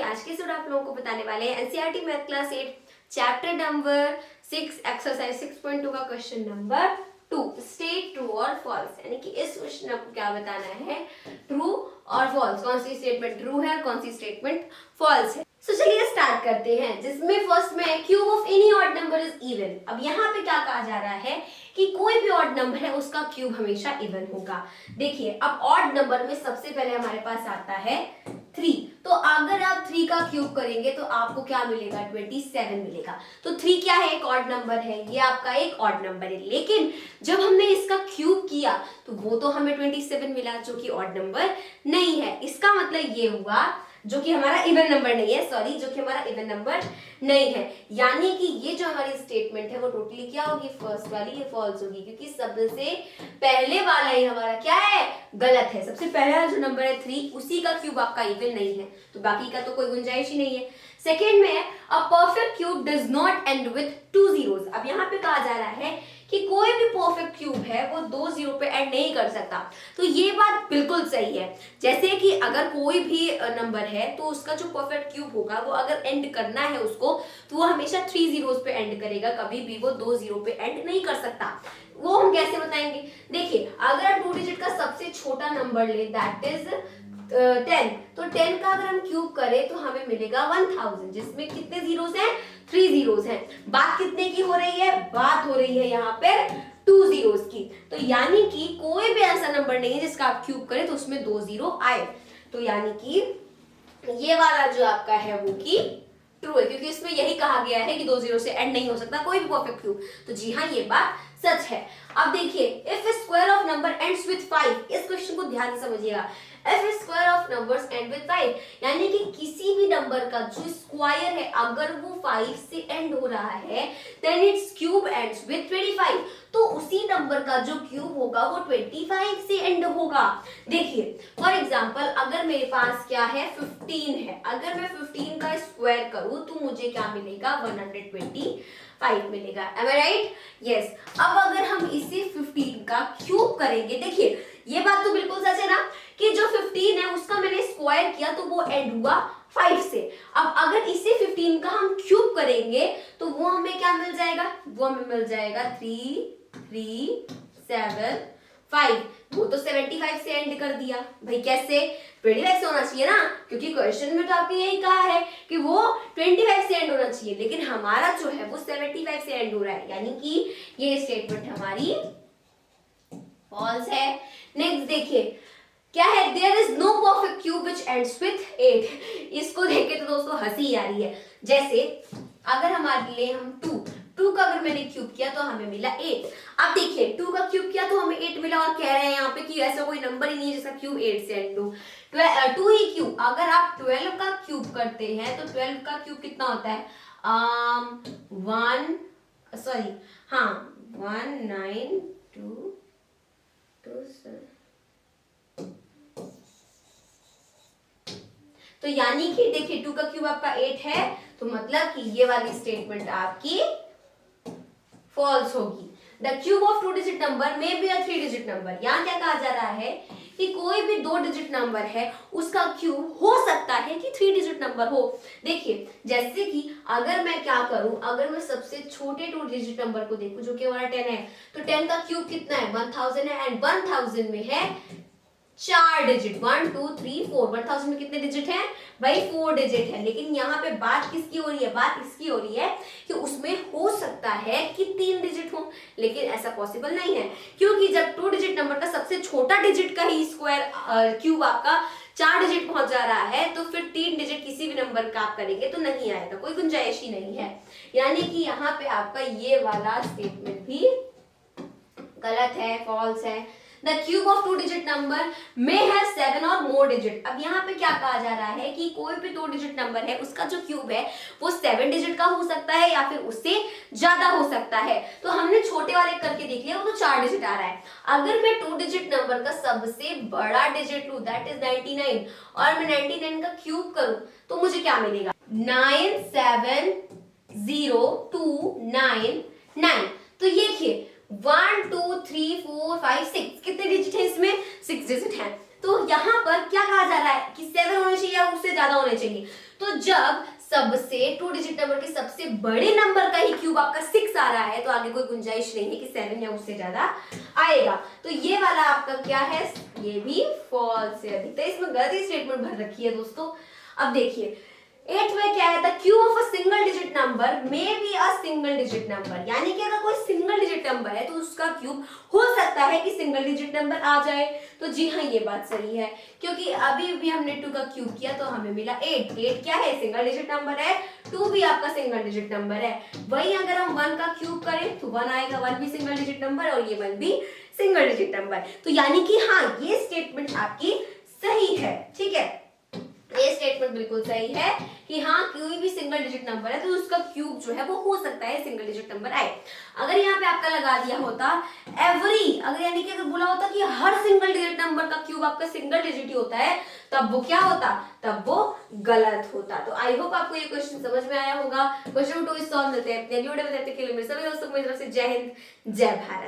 आज के आप लोगों को बताने वाले हैं NCERT math class 8 chapter number 6 exercise 6.2 का क्वेश्चन नंबर 2 स्टेट ट्रू और फॉल्स। यानी कि इस क्वेश्चन में आपको क्या बताना है, ट्रू और फॉल्स, कौन सी स्टेटमेंट ट्रू है और कौन सी स्टेटमेंट फॉल्स है। तो चलिए स्टार्ट करते हैं, जिसमें फर्स्ट में है cube of any odd number is even. अब यहाँ पे क्या कहा जा रहा है कि कोई भी ऑड नंबर है उसका क्यूब हमेशा इवन होगा। देखिए अब ऑड नंबर में सबसे पहले हमारे पास आता है 3, तो अगर आप 3 का क्यूब करेंगे तो आपको क्या मिलेगा, 27 मिलेगा। तो 3 क्या है, एक ऑड नंबर है, ये आपका एक ऑड नंबर है। लेकिन जब हमने इसका क्यूब किया तो वो तो हमें 27 मिला जो कि ऑड नंबर नहीं है। इसका मतलब ये हुआ जो कि हमारा इवन नंबर नहीं है, सॉरी, जो कि हमारा इवन नंबर नहीं है। यानी कि ये जो हमारी स्टेटमेंट है वो टोटली क्या होगी, फर्स्ट वाली ये फॉल्स होगी, क्योंकि सबसे पहले वाला ही हमारा क्या है, गलत है। सबसे पहला जो नंबर है 3, उसी का क्यूब आपका इवन नहीं है, तो बाकी का तो कोई गुंजाइश ही नहीं है। सेकेंड में है a perfect cube does not and with 2 zeros। अब यहाँ पे कहा जा रहा है कि कोई भी परफेक्ट क्यूब है वो 2 0 पे एंड नहीं कर सकता। तो ये बात बिल्कुल सही है। जैसे कि अगर कोई भी नंबर है तो उसका जो परफेक्ट क्यूब होगा वो अगर एंड करना है उसको, तो वो हमेशा 3 zeros पे एंड करेगा, कभी भी वो 2 0 पे एंड नहीं कर सकता। वो हम कैसे बताएंगे, देखिए अगर आप 2 डिजिट का सबसे छोटा नंबर ले दैट इज 10, तो 10 का अगर हम क्यूब करें तो हमें मिलेगा 1000, जिसमें कितने जीरोस हैं, 3 zeros हैं। बात कितने की हो रही है, बात हो रही है यहाँ पे 2 zeros की। तो यानी कि कोई भी ऐसा नंबर नहीं है जिसका आप क्यूब करें तो उसमें 2 0 आए। तो यानी कि ये वाला जो आपका है वो की ट्रू है, क्योंकि इसमें यही कहा गया है कि 2 0 से एंड नहीं हो सकता कोई भी परफेक्ट क्यूब। तो जी हाँ, ये बात सच है। अब देखिए if square of number ends with 5, इस क्वेश्चन को ध्यान से समझिएगा। If square of numbers and with 5, यानी कि किसी भी नंबर का जो स्क्वायर है अगर वो 5 से एंड हो रहा है then its cube ends with 25, तो उसी नंबर का जो क्यूब होगा वो 25 से एंड होगा। देखिए फॉर एग्जांपल अगर मेरे पास क्या है 15 है, अगर मैं 15 का स्क्वायर करूं तो मुझे क्या मिलेगा, 125 मिलेगा। एम आई राइट? यस। अब अगर हम इसे 15 का क्यूब करेंगे, देखिए ये बात तो बिल्कुल सच है ना कि जो 15 है उसका मैंने स्क्वायर किया तो वो एंड हुआ 5 से। अब अगर इसे 15 का हम क्यूब करेंगे तो वो हमें क्या मिल जाएगा, वो हमें मिल जाएगा 3 3 7 5। वो तो 75 से एंड कर दिया। भाई कैसे, 25 से होना चाहिए ना, क्योंकि क्वेश्चन में तो आपने यही कहा है कि वो 25 से एंड होना चाहिए, लेकिन हमारा जो है वो 75 से एंड हो रहा है। यानी कि ये स्टेटमेंट हमारी फॉल्स है। नेक्स्ट देखिए क्या है, there is no perfect cube which ends with 8। इसको देख के तो दोस्तों हंसी आ रही है। जैसे अगर हमारे लिए हम 2 का अगर मैंने क्यूब किया तो हमें मिला 8। अब देखिए 2 का क्यूब किया तो हमें 8 मिला और कह रहे हैं यहाँ पे कि ऐसा कोई नंबर ही नहीं है जिसका क्यूब 8 से एंड हो। 2 ही क्यूब, अगर आप 12 का क्यूब करते हैं तो 12 का क्यूब कितना होता है, 1922। तो यानी कि देखिए 2 का क्यूब आपका 8 है, तो मतलब कि ये वाली स्टेटमेंट आपकी फॉल्स होगी। The cube of 2 digit number may be a 3 digit number. यहाँ क्या कहा जा रहा है कि कोई भी 2 डिजिट नंबर है उसका क्यूब हो सकता है कि 3 डिजिट नंबर हो। देखिए जैसे कि अगर मैं क्या करूं, अगर मैं सबसे छोटे 2 डिजिट नंबर को देखूं जो कि हमारा 10 है, तो 10 का क्यूब कितना है, 1000 है, एंड 1000 में है 4 डिजिट, 1 2 3 4। 1000 में कितने डिजिट हैं भाई, 4 डिजिट है। लेकिन यहाँ पे बात किसकी हो रही है, बात इसकी हो रही है कि उसमें हो सकता है कि 3 डिजिट हो, लेकिन ऐसा पॉसिबल नहीं है, क्योंकि जब 2 डिजिट नंबर का सबसे छोटा डिजिट का ही स्क्वायर क्यूब आपका 4 डिजिट पहुंच जा रहा है, तो फिर 3 डिजिट किसी भी नंबर का आप करेंगे तो नहीं आएगा, कोई गुंजाइश ही नहीं है। यानी कि यहाँ पे आपका ये वाला स्टेटमेंट भी गलत है, फॉल्स है। The cube of 2 digit number may have 7 or more digit। अब यहाँ पे क्या कहा जा रहा है कि कोई भी 2 डिजिट नंबर है उसका जो क्यूब है वो 7 डिजिट का हो सकता है या फिर उससे ज्यादा हो सकता है। तो हमने छोटे वाले करके देख लिया, वो तो 4 डिजिट आ रहा है। अगर मैं 2 डिजिट नंबर का सबसे बड़ा डिजिट लूं दैट इज 99 और मैं 99 का क्यूब करूं तो मुझे क्या मिलेगा, 9702999। तो ये देखिए 1 2 3 4 5 6 कितने डिजिट है इसमें, 6 डिजिट है। तो यहाँ पर क्या कहा जा रहा है कि 7 होने चाहिए या उससे ज्यादा होने चाहिए। तो जब सबसे 2 डिजिट नंबर के सबसे बड़े नंबर का ही क्यूब आपका 6 आ रहा है तो आगे कोई गुंजाइश नहीं है कि 7 या उससे ज्यादा आएगा। तो ये वाला आपका क्या है, ये भी फॉल्स है। तो इसमें गलती स्टेटमेंट भर रखी है दोस्तों। अब देखिए 8 में क्या है, the cube of a single digit number may be a single digit number, यानी कि अगर कोई सिंगल डिजिट नंबर है तो उसका क्यूब हो सकता है कि सिंगल डिजिट नंबर आ जाए। तो जी हाँ, ये बात सही है, क्योंकि अभी भी हमने 2 का क्यूब किया तो हमें मिला 8। 8 क्या है, सिंगल डिजिट नंबर है, 2 भी आपका सिंगल डिजिट नंबर है। वही अगर हम 1 का क्यूब करें तो 1 आएगा, 1 भी सिंगल डिजिट नंबर और ये 1 भी सिंगल डिजिट नंबर। तो यानी कि हाँ, ये स्टेटमेंट आपकी सही है। ठीक है, ये स्टेटमेंट बिल्कुल सही है कि हाँ, कोई भी सिंगल डिजिट नंबर है तो उसका क्यूब जो है वो हो सकता है सिंगल डिजिट नंबर आए। अगर यहाँ पे आपका लगा दिया होता एवरी, अगर यानी कि अगर बोला होता कि हर सिंगल डिजिट नंबर का क्यूब आपका सिंगल डिजिट ही होता है, तब वो क्या होता, तब वो गलत होता। तो आई होप आपको ये क्वेश्चन समझ में आया होगा। क्वेश्चन 2 सॉल्व करते हैं अपने वीडियो में। तब तक के लिए मेरे सभी दोस्तों को मेरी तरफ से जय हिंद, जय भारत।